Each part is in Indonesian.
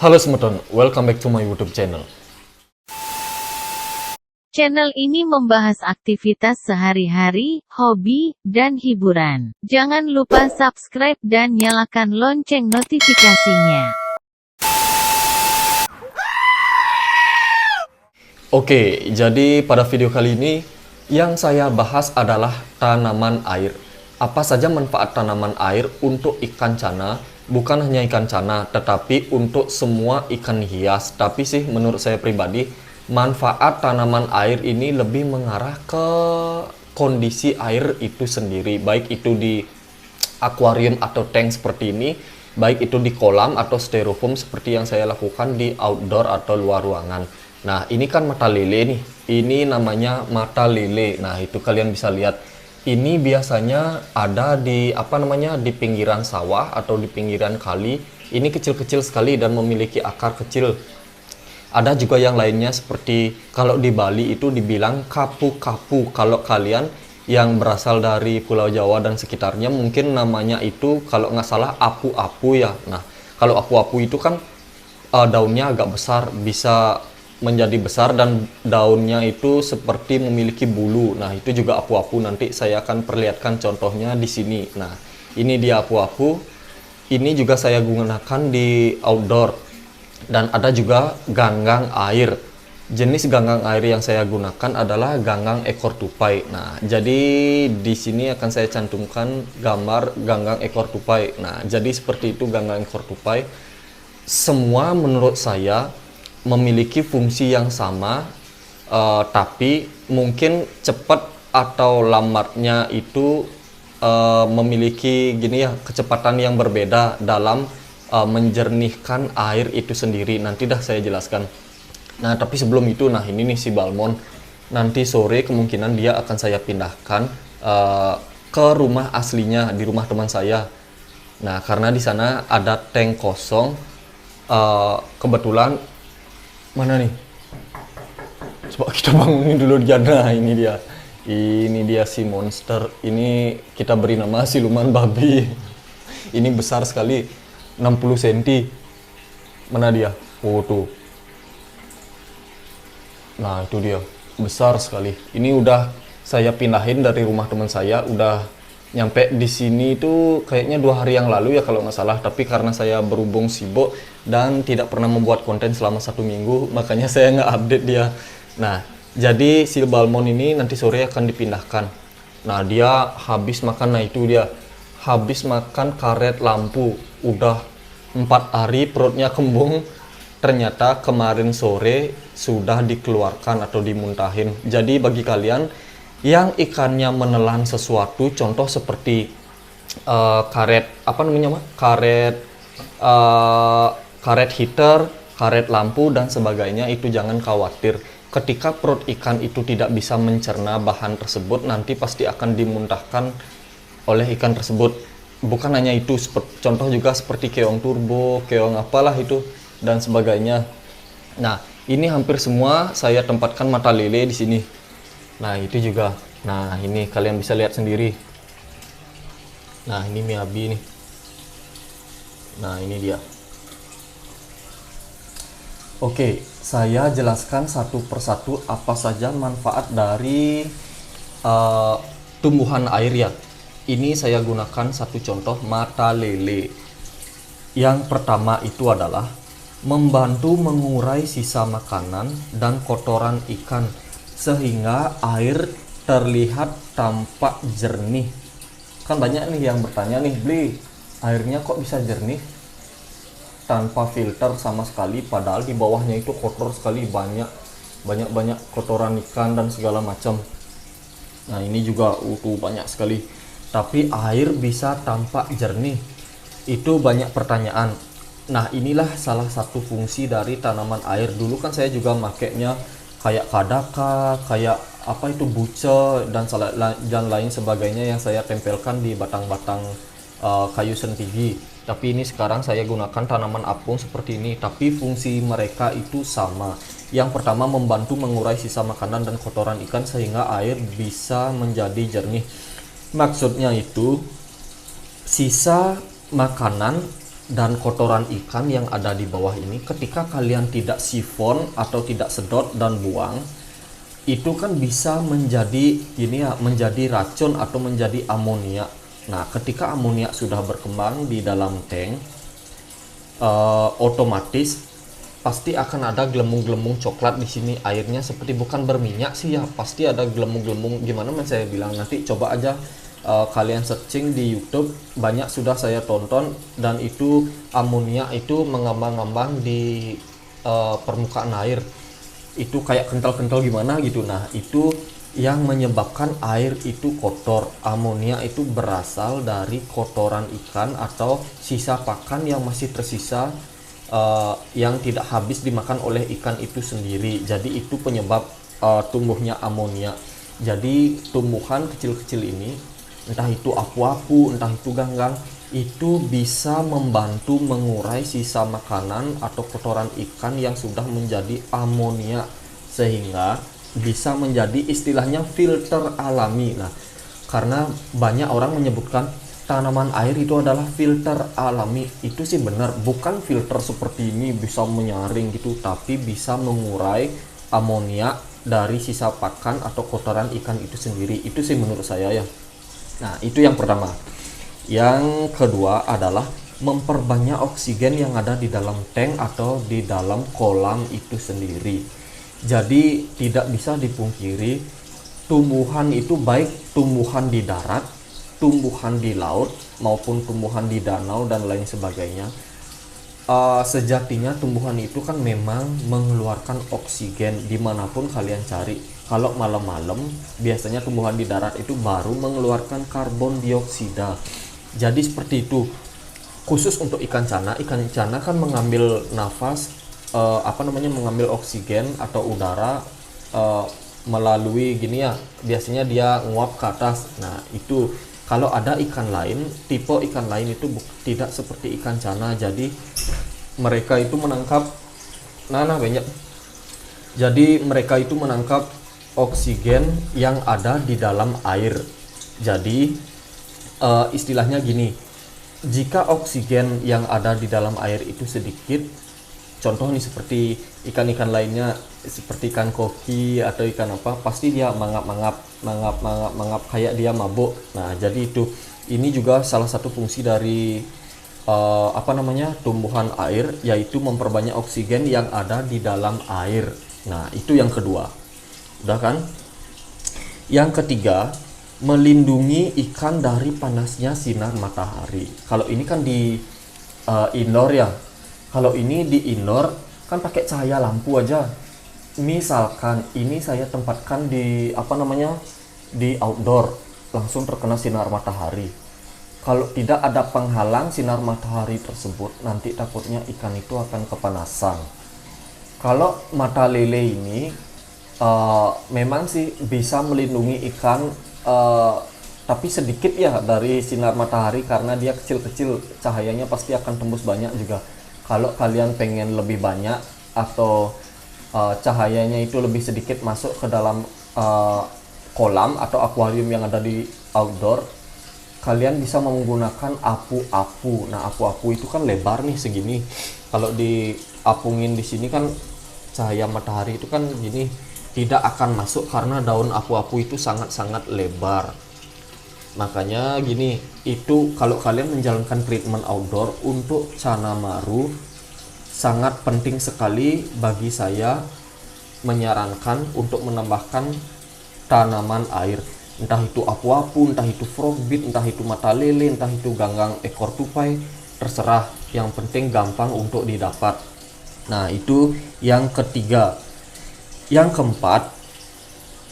Halo Semeton, welcome back to my YouTube channel. Channel ini membahas aktivitas sehari-hari, hobi, dan hiburan. Jangan lupa subscribe dan nyalakan lonceng notifikasinya. Oke, jadi pada video kali ini yang saya bahas adalah tanaman air. Apa saja manfaat tanaman air untuk ikan cana? Bukan hanya ikan cana, tetapi untuk semua ikan hias. Tapi sih menurut saya pribadi, manfaat tanaman air ini lebih mengarah ke kondisi air itu sendiri. Baik itu di akuarium atau tank seperti ini, baik itu di kolam atau styrofoam seperti yang saya lakukan di outdoor atau luar ruangan. Nah, ini kan mata lele nih. Ini namanya mata lele. Nah, itu kalian bisa lihat. Ini biasanya ada di di pinggiran sawah atau di pinggiran kali. Ini kecil-kecil sekali dan memiliki akar kecil. Ada juga yang lainnya seperti kalau di Bali itu dibilang kapu-kapu. Kalau kalian yang berasal dari Pulau Jawa dan sekitarnya mungkin namanya itu kalau nggak salah apu-apu ya. Nah, kalau apu-apu itu kan daunnya agak besar, bisa menjadi besar dan daunnya itu seperti memiliki bulu. Nah, itu juga apu-apu. Nanti saya akan perlihatkan contohnya di sini. Nah, ini dia apu-apu. Ini juga saya gunakan di outdoor. Dan ada juga ganggang air. Jenis ganggang air yang saya gunakan adalah ganggang ekor tupai. Nah, jadi di sini akan saya cantumkan gambar ganggang ekor tupai. Nah, jadi seperti itu ganggang ekor tupai. Semua menurut saya memiliki fungsi yang sama, tapi mungkin cepat atau lambatnya itu memiliki kecepatan yang berbeda dalam menjernihkan air itu sendiri. Nanti dah saya jelaskan. Nah, tapi sebelum itu, nah ini nih si balmon. Nanti sore kemungkinan dia akan saya pindahkan ke rumah aslinya, di rumah teman saya. Nah, karena di sana ada tank kosong. Kebetulan mana nih? Coba kita bangunin dulu dia. Nah, ini dia. Ini dia si monster. Ini kita beri nama siluman babi. Ini besar sekali, 60 cm. Mana dia? Oh, tuh. Nah, itu dia. Besar sekali. Ini udah saya pindahin dari rumah teman saya. Udah nyampe di sini tuh kayaknya 2 hari yang lalu ya kalau nggak salah. Tapi karena saya berhubung sibuk dan tidak pernah membuat konten selama 1 minggu, makanya saya nggak update dia. Nah, jadi si balmon ini nanti sore akan dipindahkan. Nah, dia habis makan. Nah, itu dia habis makan karet lampu. Udah 4 hari perutnya kembung. Ternyata kemarin sore sudah dikeluarkan atau dimuntahin. Jadi bagi kalian yang ikannya menelan sesuatu, contoh seperti karet karet heater, karet lampu dan sebagainya, itu jangan khawatir. Ketika perut ikan itu tidak bisa mencerna bahan tersebut, nanti pasti akan dimuntahkan oleh ikan tersebut. Bukan hanya itu, contoh juga seperti keong turbo, keong apalah itu dan sebagainya. Nah, ini hampir semua saya tempatkan mata lele di sini. Nah, itu juga. Nah, ini kalian bisa lihat sendiri. Nah, ini miabi nih. Nah, ini dia. Oke, saya jelaskan satu persatu apa saja manfaat dari tumbuhan air ya. Ini saya gunakan satu contoh mata lele. Yang pertama itu adalah membantu mengurai sisa makanan dan kotoran ikan sehingga air terlihat tampak jernih. Kan banyak nih yang bertanya nih, Bli, airnya kok bisa jernih tanpa filter sama sekali, padahal di bawahnya itu kotor sekali, banyak kotoran ikan dan segala macam. Nah, ini juga banyak sekali. Tapi air bisa tampak jernih. Itu banyak pertanyaan. Nah, inilah salah satu fungsi dari tanaman air. Dulu kan saya juga makainya kayak kadaka, kayak buce dan lain sebagainya yang saya tempelkan di batang-batang kayu sentigi. Tapi ini sekarang saya gunakan tanaman apung seperti ini, tapi fungsi mereka itu sama. Yang pertama, membantu mengurai sisa makanan dan kotoran ikan sehingga air bisa menjadi jernih. Maksudnya itu sisa makanan dan kotoran ikan yang ada di bawah ini, ketika kalian tidak sifon atau tidak sedot dan buang, itu kan bisa menjadi gini ya, menjadi racun atau menjadi amonia. Nah, ketika amonia sudah berkembang di dalam tank, otomatis pasti akan ada gelembung-gelembung coklat di sini. Airnya seperti bukan berminyak sih ya, pasti ada gelembung-gelembung. Gimana saya bilang, nanti coba aja kalian searching di YouTube, banyak sudah saya tonton, dan itu amonia itu mengambang-ngambang di permukaan air. Itu kayak kental-kental gimana gitu. Nah, itu yang menyebabkan air itu kotor. Amonia itu berasal dari kotoran ikan atau sisa pakan yang masih tersisa, yang tidak habis dimakan oleh ikan itu sendiri. Jadi itu penyebab tumbuhnya amonia. Jadi tumbuhan kecil-kecil ini, entah itu apu-apu, entah itu ganggang, itu bisa membantu mengurai sisa makanan atau kotoran ikan yang sudah menjadi amonia, sehingga bisa menjadi istilahnya filter alami. Nah, karena banyak orang menyebutkan tanaman air itu adalah filter alami, itu sih benar, bukan filter seperti ini bisa menyaring gitu, tapi bisa mengurai amonia dari sisa pakan atau kotoran ikan itu sendiri. Itu sih menurut saya ya. Nah, itu yang pertama. Yang kedua adalah memperbanyak oksigen yang ada di dalam tank atau di dalam kolam itu sendiri. Jadi tidak bisa dipungkiri, tumbuhan itu baik tumbuhan di darat, tumbuhan di laut, maupun tumbuhan di danau dan lain sebagainya. Sejatinya tumbuhan itu kan memang mengeluarkan oksigen dimanapun kalian cari. Kalau malam-malam biasanya tumbuhan di darat itu baru mengeluarkan karbon dioksida. Jadi seperti itu. Khusus untuk ikan cana kan mengambil nafas, mengambil oksigen atau udara melalui gini ya. Biasanya dia nguap ke atas. Nah, itu kalau ada ikan lain, tipe ikan lain itu tidak seperti ikan cana. Jadi mereka itu menangkap banyak. Jadi mereka itu menangkap oksigen yang ada di dalam air. Jadi istilahnya gini, jika oksigen yang ada di dalam air itu sedikit, contoh nih seperti ikan-ikan lainnya, seperti ikan koki atau ikan apa, pasti dia mangap kayak dia mabuk. Nah, jadi ini juga salah satu fungsi dari tumbuhan air, yaitu memperbanyak oksigen yang ada di dalam air. Nah, itu yang kedua. Udah kan? Yang ketiga, melindungi ikan dari panasnya sinar matahari. Kalau ini kan di indoor ya. Kalau ini di indoor kan pakai cahaya lampu aja. Misalkan ini saya tempatkan di di outdoor, langsung terkena sinar matahari. Kalau tidak ada penghalang sinar matahari tersebut, nanti takutnya ikan itu akan kepanasan. Kalau mata lele ini memang sih bisa melindungi ikan, tapi sedikit ya dari sinar matahari, karena dia kecil-kecil, cahayanya pasti akan tembus banyak juga. Kalau kalian pengen lebih banyak atau cahayanya itu lebih sedikit masuk ke dalam kolam atau akuarium yang ada di outdoor, kalian bisa menggunakan apu-apu. Nah, apu-apu itu kan lebar nih segini. Kalau diapungin di sini kan cahaya matahari itu kan gini, tidak akan masuk karena daun apu-apu itu sangat-sangat lebar. Makanya gini, itu kalau kalian menjalankan treatment outdoor untuk cana maru, sangat penting sekali bagi saya menyarankan untuk menambahkan tanaman air. Entah itu apu-apu, entah itu frogbit, entah itu mata lele, entah itu ganggang ekor tupai, terserah. Yang penting gampang untuk didapat. Nah, itu yang ketiga. Yang keempat,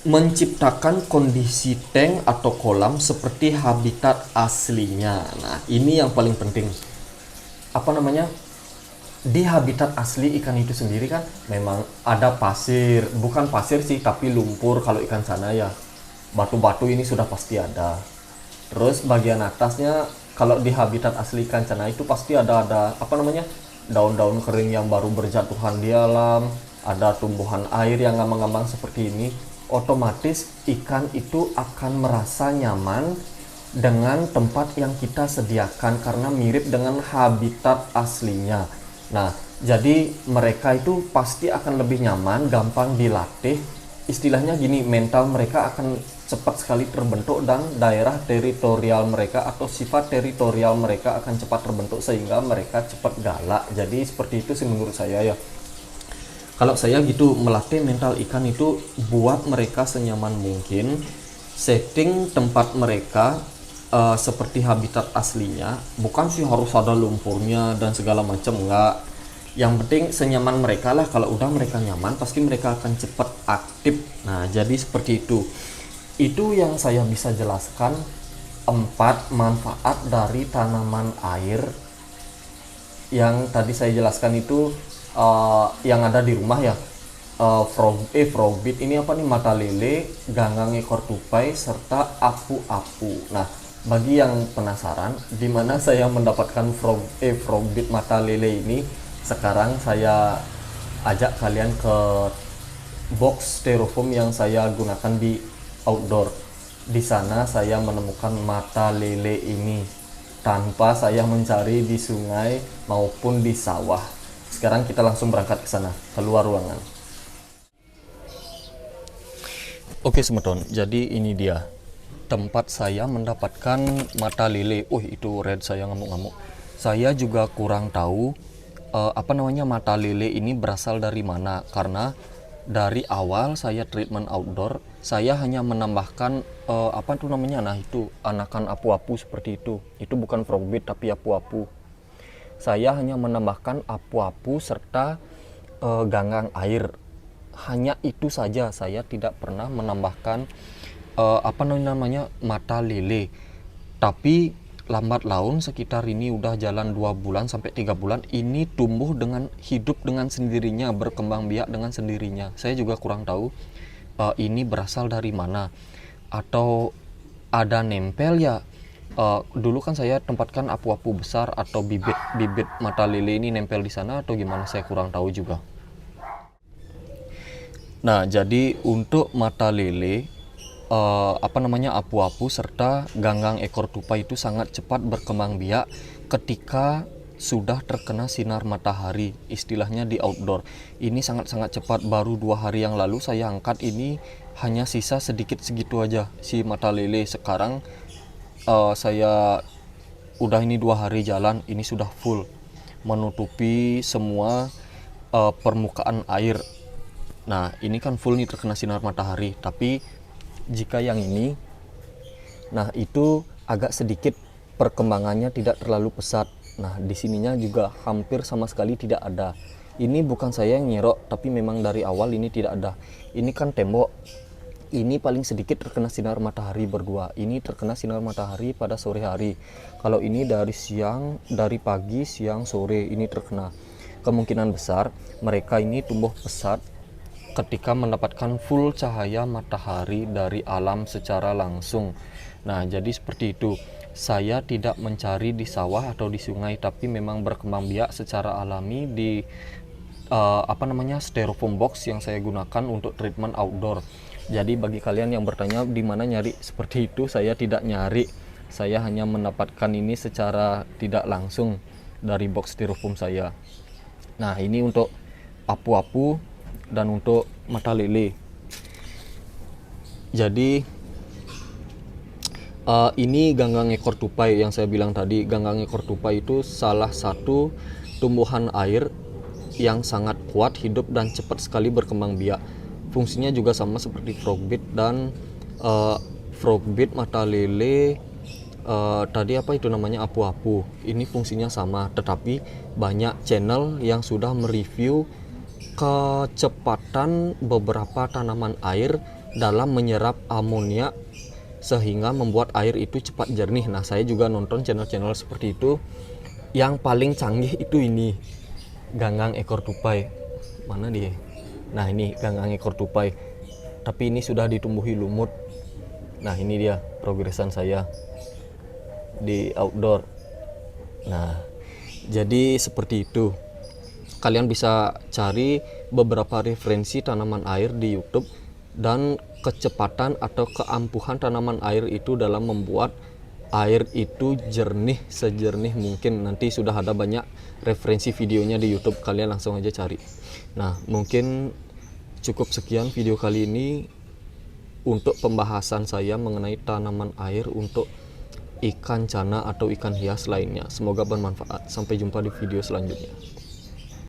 menciptakan kondisi tank atau kolam seperti habitat aslinya. Nah, ini yang paling penting. Di habitat asli ikan itu sendiri kan memang ada pasir, bukan pasir sih, tapi lumpur kalau ikan sana ya. Batu-batu ini sudah pasti ada. Terus bagian atasnya kalau di habitat asli ikan cana itu pasti ada daun-daun kering yang baru berjatuhan di alam, ada tumbuhan air yang ngambang-ngambang seperti ini. Otomatis ikan itu akan merasa nyaman dengan tempat yang kita sediakan karena mirip dengan habitat aslinya. Nah, jadi mereka itu pasti akan lebih nyaman, gampang dilatih. Istilahnya gini, mental mereka akan cepat sekali terbentuk dan daerah teritorial mereka atau sifat teritorial mereka akan cepat terbentuk sehingga mereka cepat galak. Jadi seperti itu sih menurut saya ya. Kalau saya gitu melatih mental ikan itu buat mereka senyaman mungkin, setting tempat mereka seperti habitat aslinya, bukan sih harus ada lumpurnya dan segala macam, enggak. Yang penting senyaman mereka lah. Kalau udah mereka nyaman pasti mereka akan cepat aktif. Nah, jadi seperti itu yang saya bisa jelaskan 4 manfaat dari tanaman air yang tadi saya jelaskan itu, yang ada di rumah ya. Frogbit ini apa nih, mata lele, ganggang ekor tupai, serta apu-apu. Nah, bagi yang penasaran di mana saya mendapatkan frogbit mata lele ini, sekarang saya ajak kalian ke box styrofoam yang saya gunakan di outdoor. Di sana saya menemukan mata lele ini tanpa saya mencari di sungai maupun di sawah. Sekarang kita langsung berangkat ke sana, keluar ruangan. Oke semeton, jadi ini dia tempat saya mendapatkan mata lele. Itu red, saya ngamuk-ngamuk. Saya juga kurang tahu mata lele ini berasal dari mana, karena dari awal saya treatment outdoor saya hanya menambahkan anakan apu-apu seperti itu bukan frogbit tapi apu-apu. Saya hanya menambahkan apu-apu serta ganggang air, hanya itu saja. Saya tidak pernah menambahkan mata lele. Tapi lambat laun sekitar ini udah jalan 2 bulan sampai 3 bulan ini tumbuh dengan hidup dengan sendirinya, berkembang biak dengan sendirinya. Saya juga kurang tahu ini berasal dari mana, atau ada nempel ya. Dulu kan saya tempatkan apu-apu besar atau bibit mata lele ini nempel di sana atau gimana, saya kurang tahu juga. Nah, jadi untuk mata lele apu-apu serta ganggang ekor tupai itu sangat cepat berkembang biak ketika sudah terkena sinar matahari, istilahnya di outdoor. Ini sangat-sangat cepat. Baru 2 hari yang lalu saya angkat, ini hanya sisa sedikit segitu aja si mata lele. Sekarang saya udah ini 2 hari jalan, ini sudah full menutupi semua permukaan air. Nah, ini kan full nih terkena sinar matahari. Tapi jika yang ini, nah itu agak sedikit perkembangannya tidak terlalu pesat. Nah, di sininya juga hampir sama sekali tidak ada. Ini bukan saya yang nyerok, tapi memang dari awal ini tidak ada. Ini kan tembok. Ini paling sedikit terkena sinar matahari berdua. Ini terkena sinar matahari pada sore hari. Kalau ini dari pagi, siang, sore ini terkena. Kemungkinan besar mereka ini tumbuh pesat ketika mendapatkan full cahaya matahari dari alam secara langsung. Nah, jadi seperti itu. Saya tidak mencari di sawah atau di sungai, tapi memang berkembang biak secara alami di styrofoam box yang saya gunakan untuk treatment outdoor. Jadi bagi kalian yang bertanya di mana nyari seperti itu, saya tidak nyari. Saya hanya mendapatkan ini secara tidak langsung dari box styrofoam saya. Nah, ini untuk apu-apu dan untuk mata lele. Jadi ini ganggang ekor tupai yang saya bilang tadi. Ganggang ekor tupai itu salah satu tumbuhan air yang sangat kuat hidup dan cepat sekali berkembang biak. Fungsinya juga sama seperti frogbit dan frogbit, mata lele, tadi apu-apu. Ini fungsinya sama, tetapi banyak channel yang sudah mereview kecepatan beberapa tanaman air dalam menyerap amonia sehingga membuat air itu cepat jernih. Nah, saya juga nonton channel-channel seperti itu. Yang paling canggih itu ini ganggang ekor tupai. Mana dia? Nah, ini ganggang ekor tupai, tapi ini sudah ditumbuhi lumut. Nah, ini dia progresan saya di outdoor. Nah, jadi seperti itu. Kalian bisa cari beberapa referensi tanaman air di YouTube dan kecepatan atau keampuhan tanaman air itu dalam membuat air itu jernih sejernih mungkin. Nanti sudah ada banyak referensi videonya di YouTube, kalian langsung aja cari. Nah, mungkin cukup sekian video kali ini untuk pembahasan saya mengenai tanaman air untuk ikan cana atau ikan hias lainnya. Semoga bermanfaat. Sampai jumpa di video selanjutnya.